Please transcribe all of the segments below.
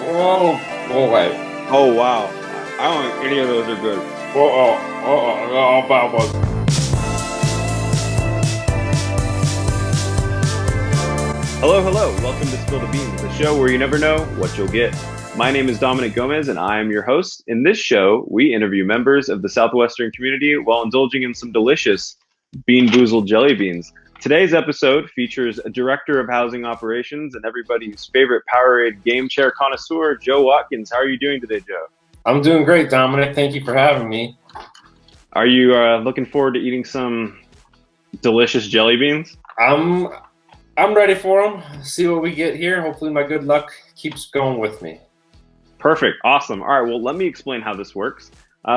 Oh boy. Oh, wow. I don't think any of those are good. Bad one. Hello, hello. Welcome to Spill the Beans, the show where you never know what you'll get. My name is Dominic Gomez, and I am your host. In this show, we interview members of the Southwestern community while indulging in some delicious Bean Boozled jelly beans. Today's episode features a director of housing operations and everybody's favorite Powerade game chair connoisseur, Joe Watkins. How are you doing today, Joe? I'm doing great, Dominic. Thank you for having me. Are you looking forward to eating some delicious jelly beans? I'm ready for them. See what we get here. Hopefully my good luck keeps going with me. Perfect. Awesome. All right. Well, let me explain how this works.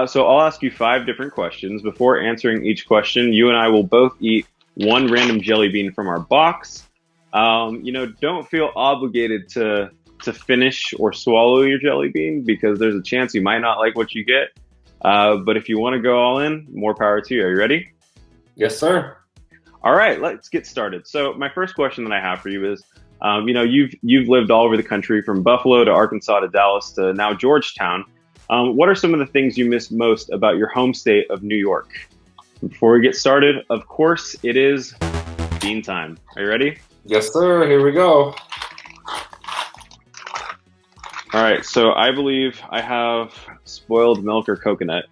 So I'll ask you 5 different questions. Before answering each question, you and I will both eat one random jelly bean from our box. Don't feel obligated to finish or swallow your jelly bean because there's a chance you might not like what you get. But if you want to go all in, more power to you. Are you ready? Yes, sir. All right, let's get started. So my first question that I have for you is, you've lived all over the country from Buffalo to Arkansas to Dallas to now Georgetown. What are some of the things you miss most about your home state of New York? Before we get started, of course, it is bean time. Are you ready? Yes, sir. Here we go. All right, so I believe I have spoiled milk or coconut.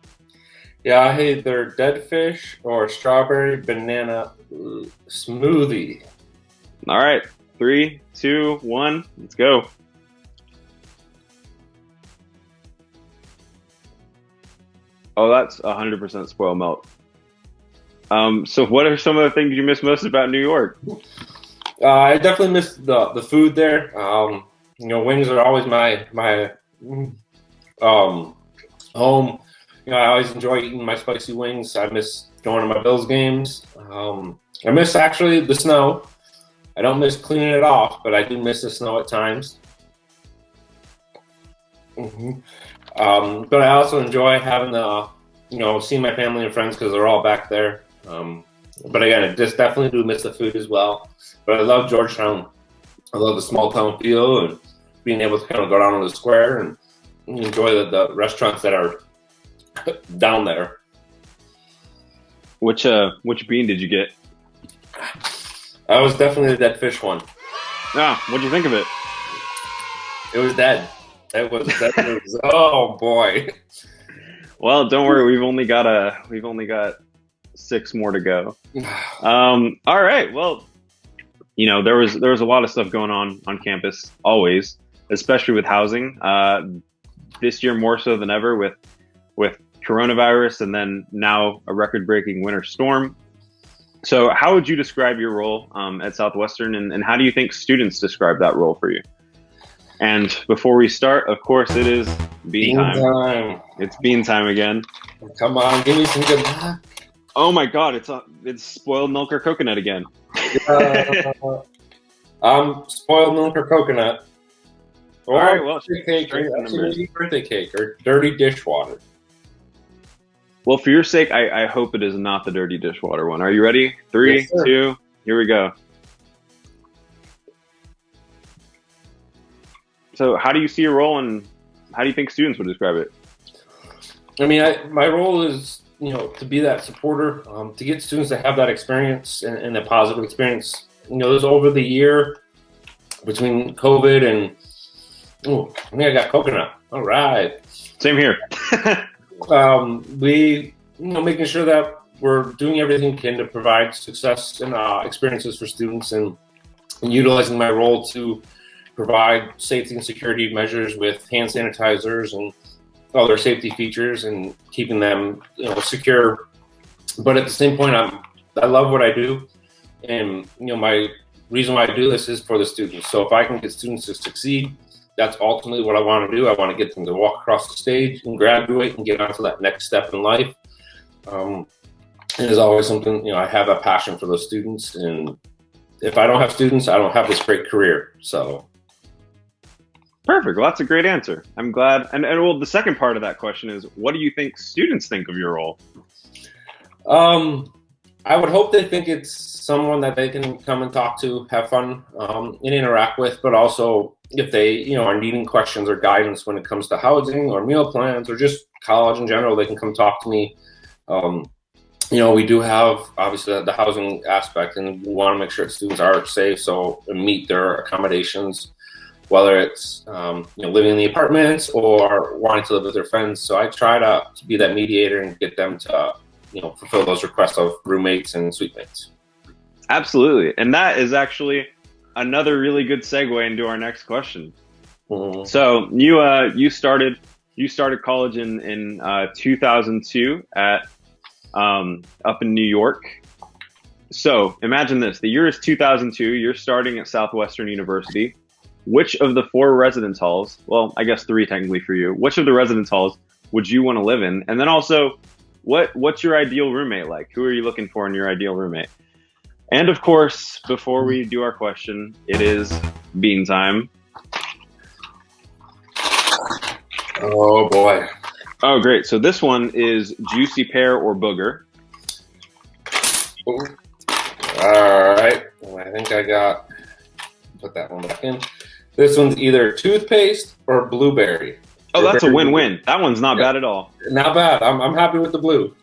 Yeah, I hate their dead fish or strawberry banana smoothie. All right, 3, 2, 1, let's go. Oh, that's 100% spoiled milk. So what are some of the things you miss most about New York? I definitely miss the food there. Wings are always my home. I always enjoy eating my spicy wings. I miss going to my Bills games. I miss actually the snow. I don't miss cleaning it off, but I do miss the snow at times. But I also enjoy having seeing my family and friends because they're all back there. But again, I just definitely do miss the food as well. But I love Georgetown. I love the small town feel and being able to kind of go down to the square and enjoy the restaurants that are down there. Which bean did you get? I was definitely the dead fish one. What'd you think of it? It was dead. Oh boy. Well, don't worry. We've only got 6 more to go. All right. Well, there was a lot of stuff going on campus always, especially with housing. This year more so than ever with coronavirus and then now a record-breaking winter storm. So how would you describe your role at Southwestern, and how do you think students describe that role for you? And before we start, of course, it is bean time. It's bean time again. Come on, give me some good luck. Oh my God, it's spoiled milk or coconut again. Spoiled milk or coconut. Or all right, well, birthday cake or dirty dishwater. Well, for your sake, I hope it is not the dirty dishwater one. Are you ready? 3, Yes, 2, here we go. So how do you see your role, and how do you think students would describe it? I mean, my role is, to be that supporter, to get students to have that experience and a positive experience. There's over the year between COVID and, I think I got coconut. All right. Same here. We, making sure that we're doing everything we can to provide success and experiences for students and utilizing my role to provide safety and security measures with hand sanitizers and other safety features and keeping them secure. But at the same point, I love what I do, and my reason why I do this is for the students. So if I can get students to succeed, that's ultimately what I want to do. I want to get them to walk across the stage and graduate and get onto that next step in life. It is always something, I have a passion for those students, and if I don't have students, I don't have this great career. So. Perfect. Well, that's a great answer. I'm glad. And well, the second part of that question is, what do you think students think of your role? I would hope they think it's someone that they can come and talk to, have fun, and interact with, but also if they, are needing questions or guidance when it comes to housing or meal plans or just college in general, they can come talk to me. We do have obviously the housing aspect, and we want to make sure students are safe, so meet their accommodations, whether it's living in the apartments or wanting to live with their friends. So I try to be that mediator and get them to fulfill those requests of roommates and suite mates. Absolutely, and that is actually another really good segue into our next question. Mm-hmm. So you started college in 2002 at up in New York. So imagine this: the year is 2002. You're starting at Southwestern University. Which of the 4 residence halls? Well, I guess 3 technically for you. Which of the residence halls would you want to live in? And then also, what's your ideal roommate like? Who are you looking for in your ideal roommate? And of course, before we do our question, it is bean time. Oh boy. Oh, great. So this one is juicy pear or booger. Ooh. All right. I think put that one back in. This one's either toothpaste or blueberry. Oh, that's a win-win. That one's not bad at all. Not bad. I'm happy with the blue.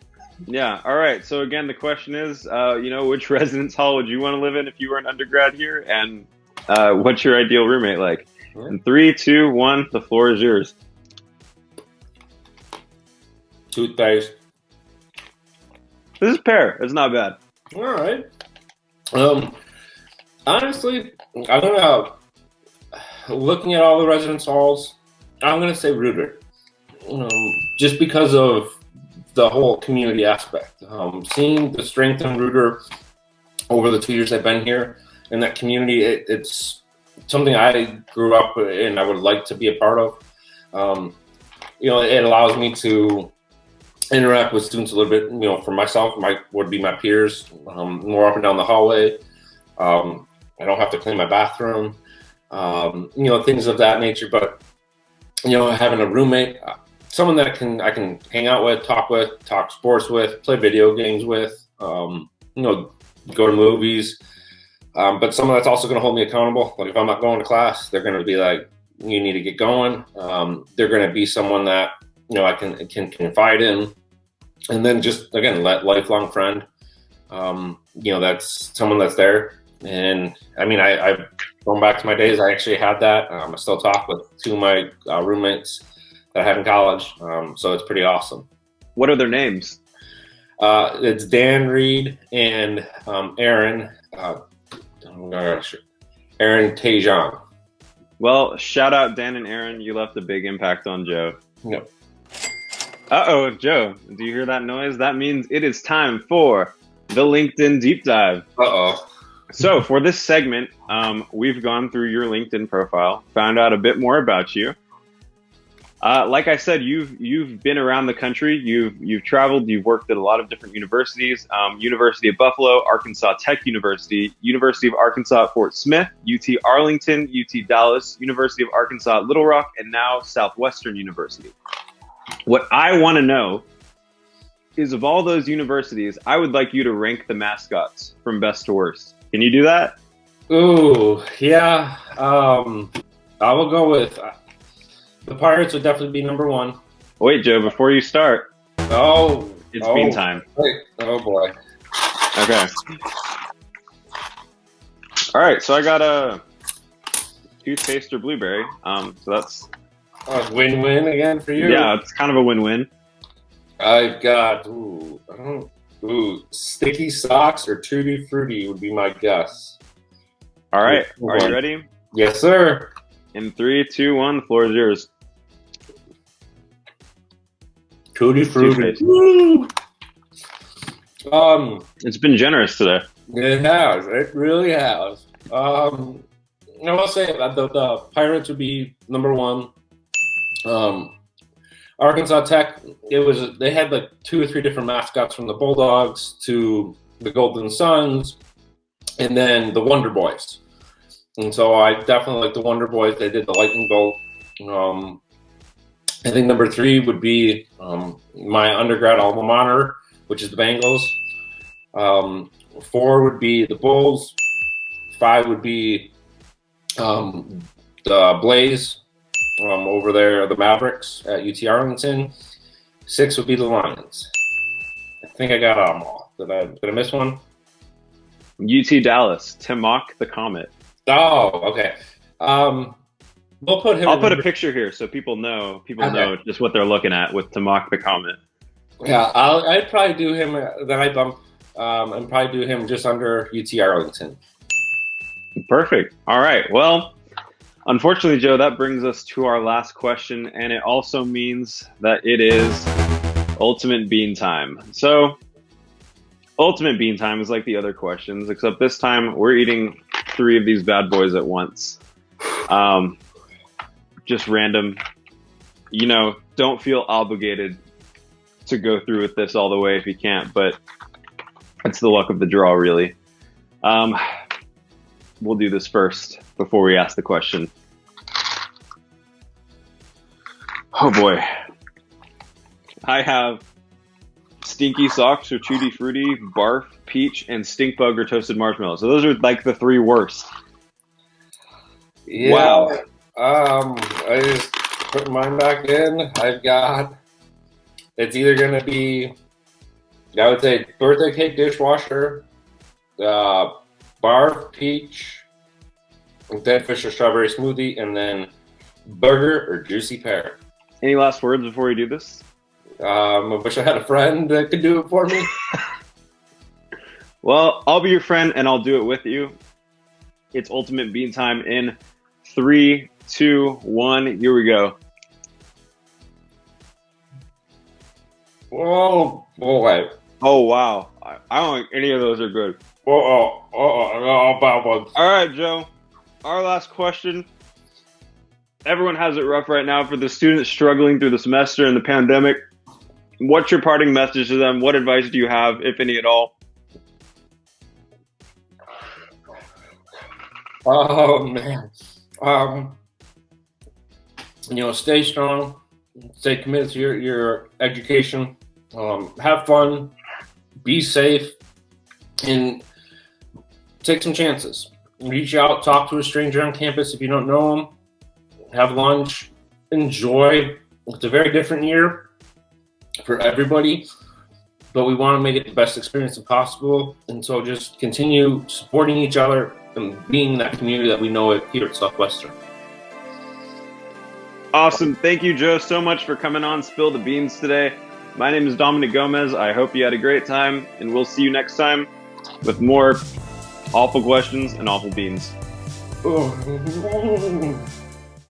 Yeah. All right. So again, the question is, which residence hall would you want to live in if you were an undergrad here, and what's your ideal roommate like? Yeah. In 3, 2, 1, the floor is yours. Toothpaste. This is pear. It's not bad. All right. Honestly, I'm looking at all the residence halls, I'm gonna say Reuter, just because of the whole community aspect. Seeing the strength in Reuter over the 2 years I've been here, and that community, it's something I grew up in. I would like to be a part of. It allows me to interact with students a little bit. For myself, would be my peers, more up and down the hallway. I don't have to clean my bathroom, things of that nature. But having a roommate, someone that I can hang out with, talk sports with, play video games with, go to movies. But someone that's also going to hold me accountable. Like if I'm not going to class, they're going to be like, you need to get going. They're going to be someone that I can confide in, and then just again, lifelong friend. That's someone that's there. And I mean, I've going back to my days. I actually had that. I still talk with 2 of my roommates that I had in college. So it's pretty awesome. What are their names? It's Dan Reed and Aaron. Aaron Tejan. Well, shout out Dan and Aaron. You left a big impact on Joe. Yep. Uh-oh, Joe, do you hear that noise? That means it is time for the LinkedIn Deep Dive. Uh-oh. So for this segment, we've gone through your LinkedIn profile, found out a bit more about you. Like I said, you've been around the country. You've traveled. You've worked at a lot of different universities. University of Buffalo, Arkansas Tech University, University of Arkansas at Fort Smith, UT Arlington, UT Dallas, University of Arkansas at Little Rock, and now Southwestern University. What I want to know is, of all those universities, I would like you to rank the mascots from best to worst. Can you do that? Ooh, yeah. I will go with the Pirates would definitely be number 1. Wait, Joe, before you start. It's bean time. Wait. Oh boy. Okay. All right, so I got a toothpaste or blueberry. So that's win-win again for you. Yeah, it's kind of a win-win. I've got sticky socks or Tutti Frutti would be my guess. All right, are you ready? Yes, sir. In 3, 2, 1, the floor is yours. Tutti Frutti. It's been generous today. It has. It really has. I will say that the Pirates would be number 1. Arkansas Tech, they had like 2 or 3 different mascots, from the Bulldogs to the Golden Suns, and then the Wonder Boys. And so I definitely like the Wonder Boys. They did the lightning bolt. I think number 3 would be my undergrad alma mater, which is the Bengals. 4 would be the Bulls. 5 would be Blaze over there, the Mavericks at UT Arlington. 6 would be the Lions. I think I got them all. Did I miss one? UT Dallas, Timok the Comet. Oh, okay. We'll put him. I'll put a picture here so people know. People know just what they're looking at with Timok the Comet. Yeah, I'd probably do him. Then I bump and probably do him just under UT Arlington. Perfect. All right. Well, unfortunately, Joe, that brings us to our last question, and it also means that it is Ultimate Bean time. So, Ultimate Bean time is like the other questions, except this time we're eating 3 of these bad boys at once. Just random. You know, don't feel obligated to go through with this all the way if you can't, but it's the luck of the draw, really. We'll do this first before we ask the question. Oh boy. I have Stinky Socks or Tutti Frutti, Barf, Peach, and Stink Bug or Toasted Marshmallow. So those are like the 3 worst. Yeah. Wow. I just put mine back in. I've got, it's either going to be, I would say, birthday cake dishwasher, Barf, Peach, Dead Fish or Strawberry Smoothie, and then burger or juicy pear. Any last words before we do this? I wish I had a friend that could do it for me. Well, I'll be your friend and I'll do it with you. It's Ultimate Bean time in 3, 2, 1. Here we go. Oh boy. Oh wow. I don't think any of those are good. Bad ones. All right, Joe. Our last question. Everyone has it rough right now. For the students struggling through the semester and the pandemic, what's your parting message to them? What advice do you have, if any at all? Oh man. Stay strong, stay committed to your education, have fun, be safe, and take some chances. Reach out, talk to a stranger on campus if you don't know them, have lunch, enjoy. It's a very different year for everybody, but we want to make it the best experience possible. And so just continue supporting each other and being that community that we know it here at Southwestern. Awesome. Thank you, Joe, so much for coming on Spill the Beans today. My name is Dominic Gomez. I hope you had a great time, and we'll see you next time with more awful questions and awful beans. Oh.